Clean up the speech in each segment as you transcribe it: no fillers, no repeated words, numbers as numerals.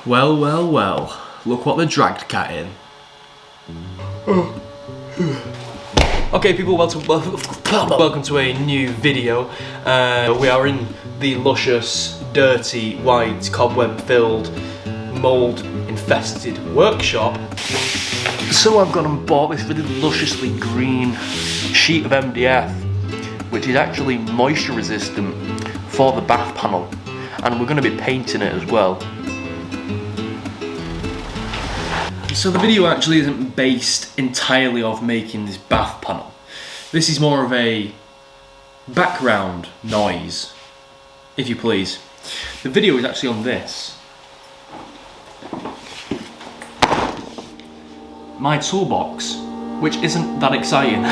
Well, well, well. Look what they dragged Cat in. Okay people, welcome to a new video. We are in the luscious, dirty, white, cobweb-filled, mould-infested workshop. So I've gone and bought this really lusciously green sheet of MDF, which is actually moisture resistant for the bath panel, and we're going to be painting it as well. So the video actually isn't based entirely off making this bath panel. This is more of a background noise, if you please. The video is actually on this. My toolbox, which isn't that exciting.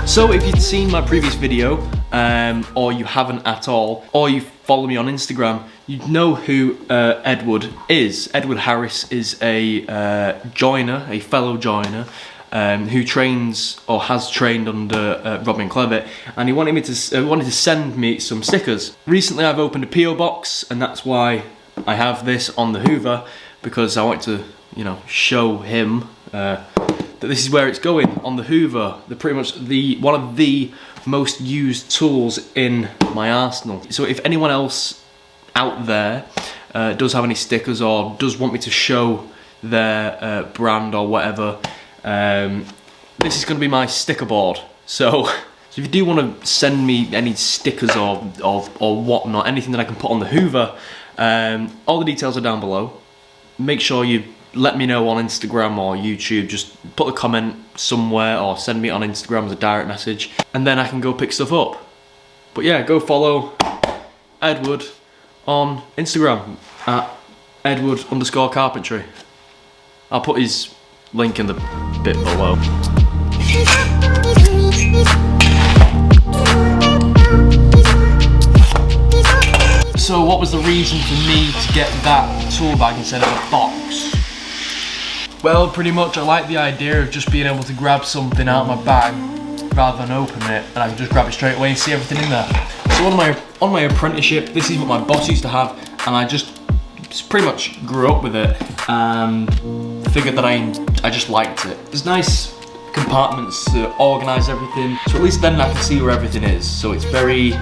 So if you'd seen my previous video, or you haven't at all, or you follow me on Instagram, you'd know who Edward is. Edward Harris is a joiner, a fellow joiner, who trains or has trained under Robin Clevitt, and he wanted to send me some stickers. Recently I've opened a P.O Box, and that's why I have this on the Hoover, because I want to, you know, show him that this is where it's going, on the Hoover. They're pretty much one of the most used tools in my arsenal. So if anyone else out there does have any stickers or does want me to show their brand or whatever, this is going to be my sticker board. So if you do want to send me any stickers or whatnot, anything that I can put on the Hoover, all the details are down below. Make sure you let me know on Instagram or YouTube. Just put a comment somewhere or send me on Instagram as a direct message, and then I can go pick stuff up. But yeah, go follow Edward on Instagram at Edward_carpentry. I'll put his link in the bit below. So what was the reason for me to get that tool bag instead of a box? Well, pretty much I like the idea of just being able to grab something out of my bag rather than open it, and I can just grab it straight away and see everything in there. So on my apprenticeship, this is what my boss used to have, and I just pretty much grew up with it and figured that I just liked it. There's nice compartments to organise everything, so at least then I can see where everything is, so it's very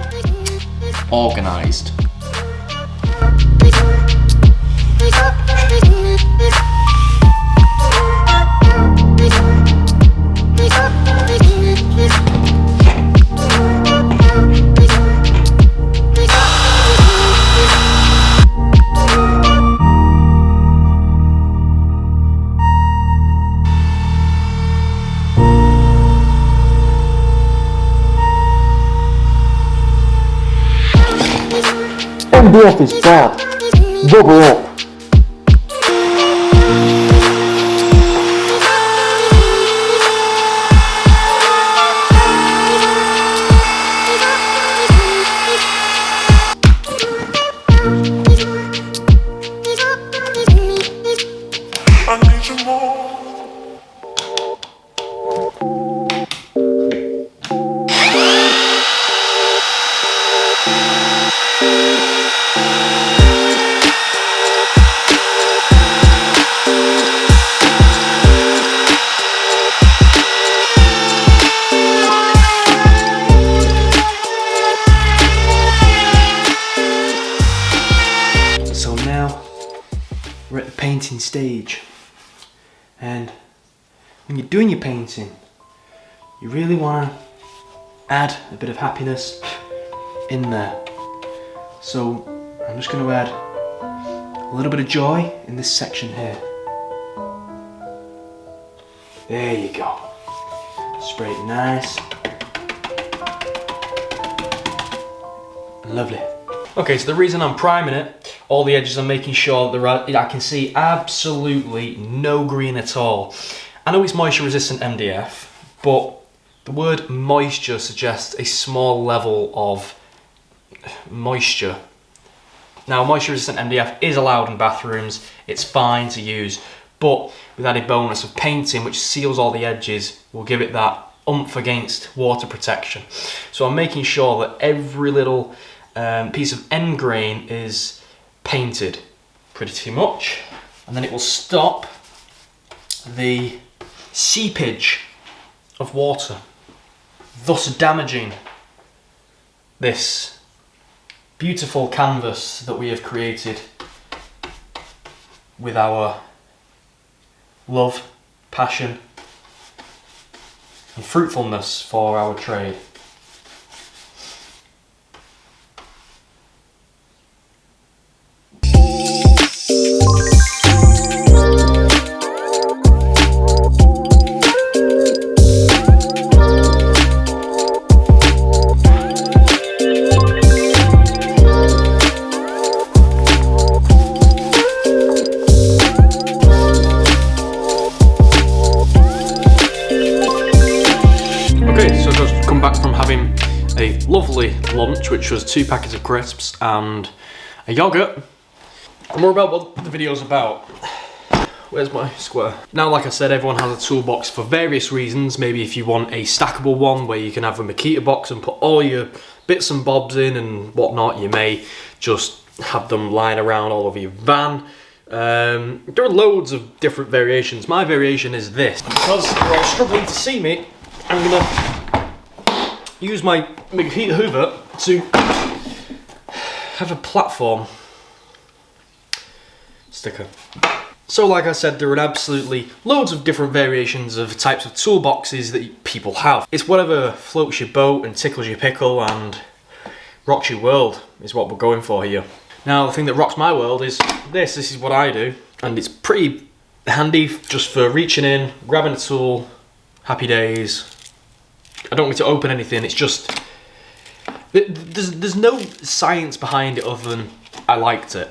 organised. MDF is bad. Rubber up. I need you more. So now we're at the painting stage, and when you're doing your painting, you really want to add a bit of happiness in there. So I'm just going to add a little bit of joy in this section here. There you go. Spray it nice. Lovely. Okay, so the reason I'm priming it, all the edges, I'm making sure that I can see absolutely no green at all. I know it's moisture resistant MDF, but the word moisture suggests a small level of moisture. Now, moisture resistant MDF is allowed in bathrooms, it's fine to use, but with added bonus of painting, which seals all the edges, will give it that oomph against water protection. So I'm making sure that every little piece of end grain is painted pretty much, and then it will stop the seepage of water, thus damaging this beautiful canvas that we have created with our love, passion and fruitfulness for our trade. A lovely lunch, which was 2 packets of crisps and a yogurt. And more about what the video's about. Where's my square? Now, like I said, everyone has a toolbox for various reasons. Maybe if you want a stackable one where you can have a Makita box and put all your bits and bobs in and whatnot. You may just have them lying around all over your van. There are loads of different variations. My variation is this. Because you're all struggling to see me, I'm gonna use my Makita Hoover to have a platform sticker. So like I said, there are absolutely loads of different variations of types of toolboxes that people have. It's whatever floats your boat and tickles your pickle and rocks your world is what we're going for here. Now, the thing that rocks my world is this. This is what I do, and it's pretty handy just for reaching in, grabbing a tool, happy days. I don't need to open anything, it's just, there's no science behind it other than I liked it.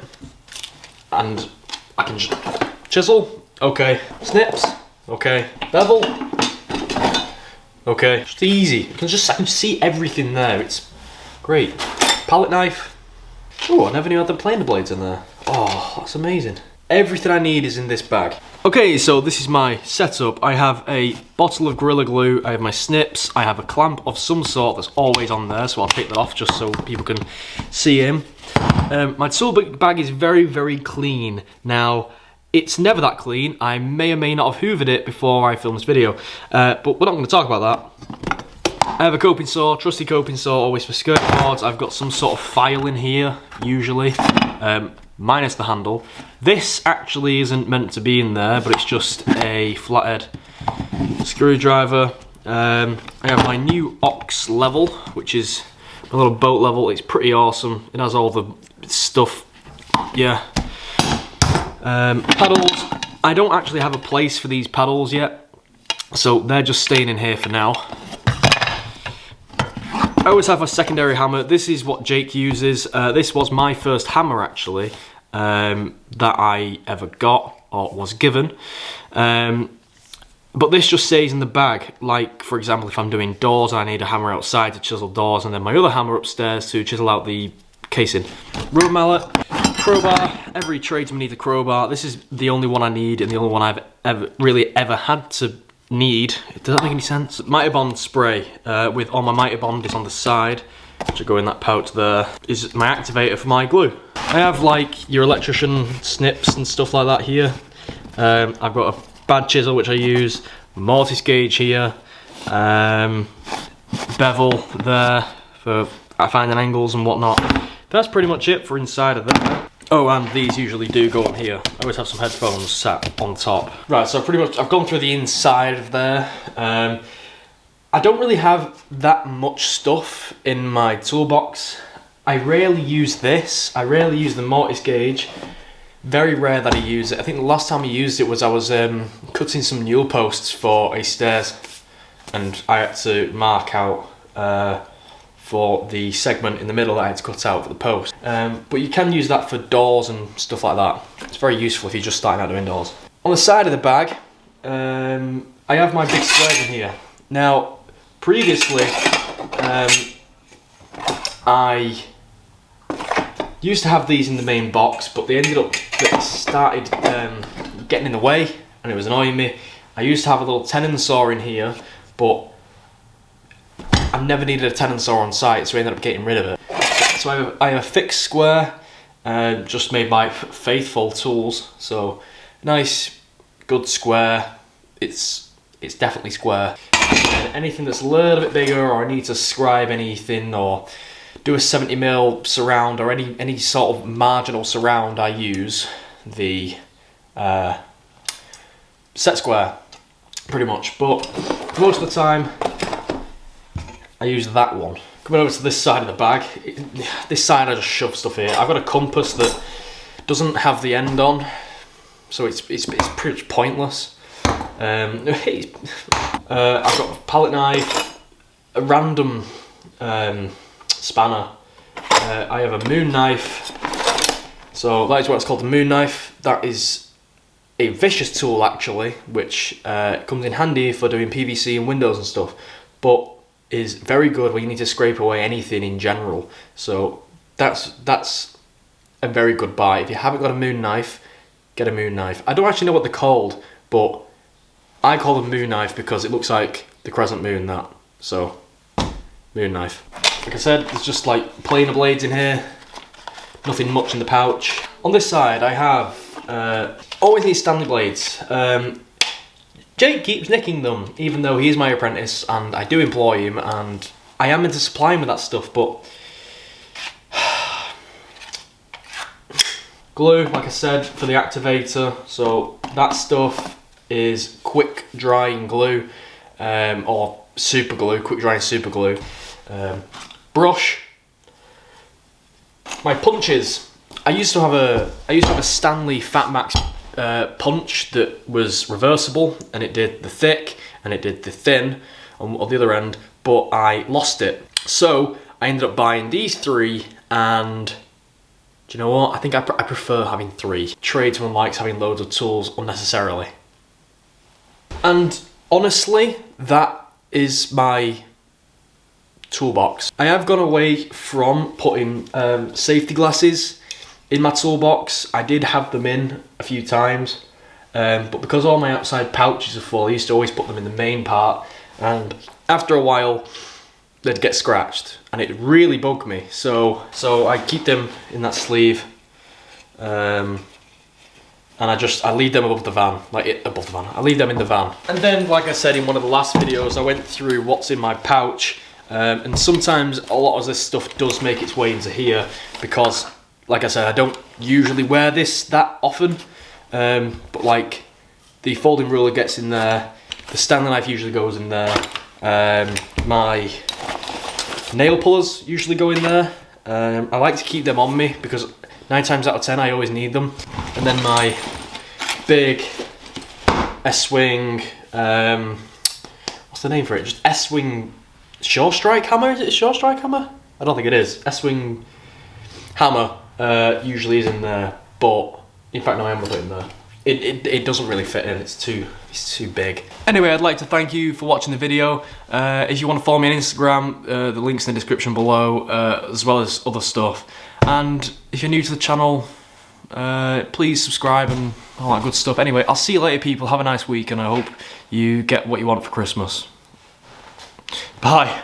And I can just chisel, okay. Snips, okay. Bevel, okay. Just easy. I can see everything there, it's great. Palette knife. Oh, I never knew I had the planer blades in there. Oh, that's amazing. Everything I need is in this bag. Okay, so this is my setup. I have a bottle of Gorilla Glue, I have my snips, I have a clamp of some sort that's always on there, so I'll take that off just so people can see him. My tool bag is very clean. Now, it's never that clean. I may or may not have hoovered it before I filmed this video, but we're not going to talk about that. I have a coping saw, trusty coping saw, always for skirt boards. I've got some sort of file in here, usually. Minus the handle. This actually isn't meant to be in there, but it's just a flathead screwdriver. I have my new Ox level, which is a little boat level. It's pretty awesome. It has all the stuff, yeah. Paddles. I don't actually have a place for these paddles yet, so they're just staying in here for now. I always have a secondary hammer. This is what Jake uses. This was my first hammer, actually, that I ever got or was given. But this just stays in the bag. Like, for example, if I'm doing doors, I need a hammer outside to chisel doors, and then my other hammer upstairs to chisel out the casing. Rubber mallet, crowbar. Every tradesman needs a crowbar. This is the only one I need, and the only one I've ever had to need. Does that make any sense? Mitre Bond spray with all my Mitre Bond is on the side, which will go in that pouch there, is my activator for my glue. I have like your electrician snips and stuff like that here. I've got a bad chisel which I use, mortise gauge here, bevel there for finding angles and whatnot. That's pretty much it for inside of there. Oh, and these usually do go on here. I always have some headphones sat on top. Right, so pretty much I've gone through the inside of there. I don't really have that much stuff in my toolbox. I rarely use this. I rarely use the mortise gauge. Very rare that I use it. I think the last time I used it was I was cutting some newel posts for a stairs, and I had to mark out for the segment in the middle that I had to cut out for the post. But you can use that for doors and stuff like that. It's very useful if you're just starting out doing doors. On the side of the bag, I have my big squares in here. Now, previously, I used to have these in the main box, but they started getting in the way, and it was annoying me. I used to have a little tenon saw in here, but I've never needed a tenon saw on site, so I ended up getting rid of it. So I have a fixed square, just made by Faithful Tools. So nice, good square. It's definitely square. And anything that's a little bit bigger, or I need to scribe anything, or do a 70mm surround, or any sort of marginal surround, I use the set square, pretty much. But most of the time, I use that one. Coming over to this side of the bag, this side I just shove stuff here. I've got a compass that doesn't have the end on, so it's pretty much pointless. I've got a palette knife, a random spanner. I have a moon knife. So that is what's called the moon knife. That is a vicious tool actually, which comes in handy for doing PVC and windows and stuff, but is very good when you need to scrape away anything in general. So that's a very good buy. If you haven't got a moon knife, get a moon knife. I don't actually know what they're called, but I call them moon knife because it looks like the crescent moon, that. So, moon knife. Like I said, there's just like plainer blades in here. Nothing much in the pouch. On this side, I have always need Stanley Blades. Jake keeps nicking them, even though he's my apprentice and I do employ him, and I am into supplying with that stuff, but glue, like I said, for the activator. So that stuff is quick drying glue, or super glue, quick drying super glue. Brush. My punches. I used to have a Stanley Fat Max punch that was reversible, and it did the thick and it did the thin on the other end, but I lost it. So I ended up buying these three, and do you know what? I think I prefer having three. Tradesman likes having loads of tools unnecessarily. And honestly, that is my toolbox. I have gone away from putting safety glasses in my toolbox. I did have them in a few times, but because all my outside pouches are full, I used to always put them in the main part, and after a while they'd get scratched and it really bugged me. So I keep them in that sleeve, and I leave them above the van, I leave them in the van. And then, like I said in one of the last videos, I went through what's in my pouch, and sometimes a lot of this stuff does make its way into here because, like I said, I don't usually wear this that often, but like the folding ruler gets in there, the Stanley knife usually goes in there, my nail pullers usually go in there. I like to keep them on me because 9 times out of 10 I always need them. And then my big S-Wing, what's the name for it? Just S-Wing Shore Strike hammer? Is it a Shore Strike hammer? I don't think it is. S-Wing hammer usually is in there, but in fact no, I am putting it in there. It doesn't really fit in, it's too big. Anyway, I'd like to thank you for watching the video. If you want to follow me on Instagram, the link's in the description below, as well as other stuff. And if you're new to the channel, please subscribe and all that good stuff. Anyway, I'll see you later, people. Have a nice week, and I hope you get what you want for Christmas. Bye.